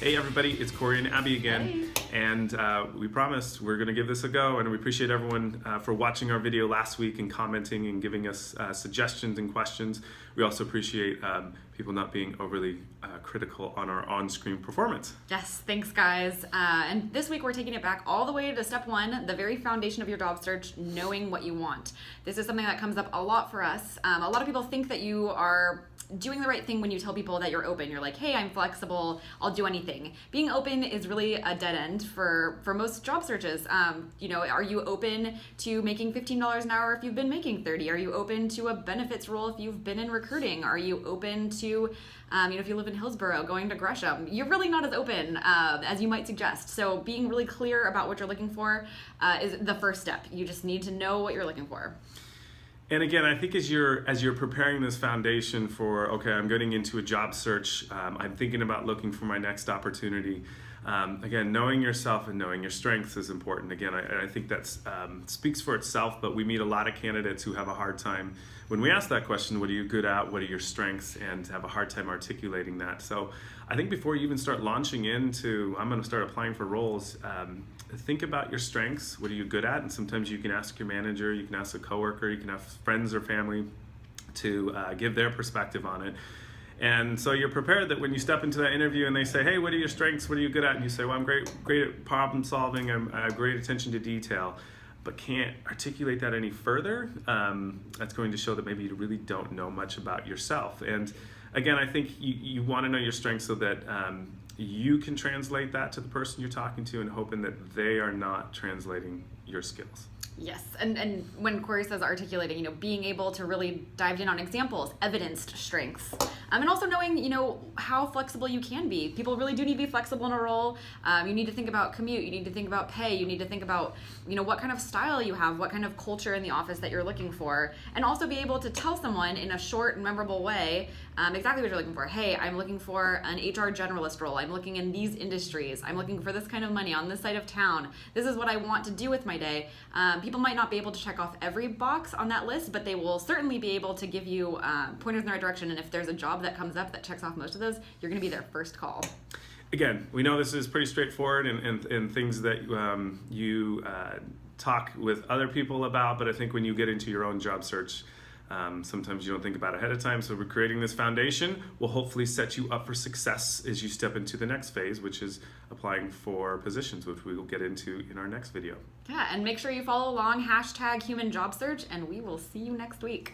Hey everybody, it's Cory and Abby again. Hey. And we promised we're going to give this a go, and we appreciate everyone for watching our video last week and commenting and giving us suggestions and questions. We also appreciate people not being overly critical on our on-screen performance. Yes, thanks guys. And this week we're taking it back all the way to step one, the very foundation of your job search, knowing what you want. This is something that comes up a lot for us. A lot of people think that you are doing the right thing when you tell people that you're open. You're like, hey, I'm flexible, I'll do anything. Being open is really a dead end for most job searches. Are you open to making $15 an hour if you've been making 30? Are you open to a benefits role if you've been in recruiting? Are you open to, if you live in Hillsborough, going to Gresham? You're really not as open as you might suggest. So being really clear about what you're looking for is the first step. You just need to know what you're looking for. And again, I think as you're preparing this foundation for, okay, I'm getting into a job search, I'm thinking about looking for my next opportunity. Again, knowing yourself and knowing your strengths is important. Again, I think that speaks for itself, but we meet a lot of candidates who have a hard time when we ask that question, what are you good at, what are your strengths, and have a hard time articulating that. So I think before you even start launching into, I'm going to start applying for roles, think about your strengths, what are you good at, and sometimes you can ask your manager, you can ask a coworker, you can have friends or family to give their perspective on it. And so you're prepared that when you step into that interview and they say, hey, what are your strengths, what are you good at? And you say, well, I'm great at problem solving, I have great attention to detail, but can't articulate that any further. That's going to show that maybe you really don't know much about yourself. And again, I think you want to know your strengths so that you can translate that to the person you're talking to and hoping that they are not translating your skills. Yes, and when Cory says articulating, being able to really dive in on examples, evidenced strengths, and also knowing, how flexible you can be. People really do need to be flexible in a role. You need to think about commute, you need to think about pay, you need to think about, what kind of style you have, what kind of culture in the office that you're looking for, and also be able to tell someone in a short and memorable way exactly what you're looking for. Hey, I'm looking for an HR generalist role. I'm looking in these industries. I'm looking for this kind of money on this side of town. This is what I want to do with my day. People might not be able to check off every box on that list, but they will certainly be able to give you pointers in the right direction. And if there's a job that comes up that checks off most of those, you're going to be their first call. Again, we know this is pretty straightforward and things that you talk with other people about, but I think when you get into your own job search, sometimes you don't think about it ahead of time. So we're creating this foundation will hopefully set you up for success as you step into the next phase, which is applying for positions, which we will get into in our next video. Yeah, and make sure you follow along, #humanjobsearch, and we will see you next week.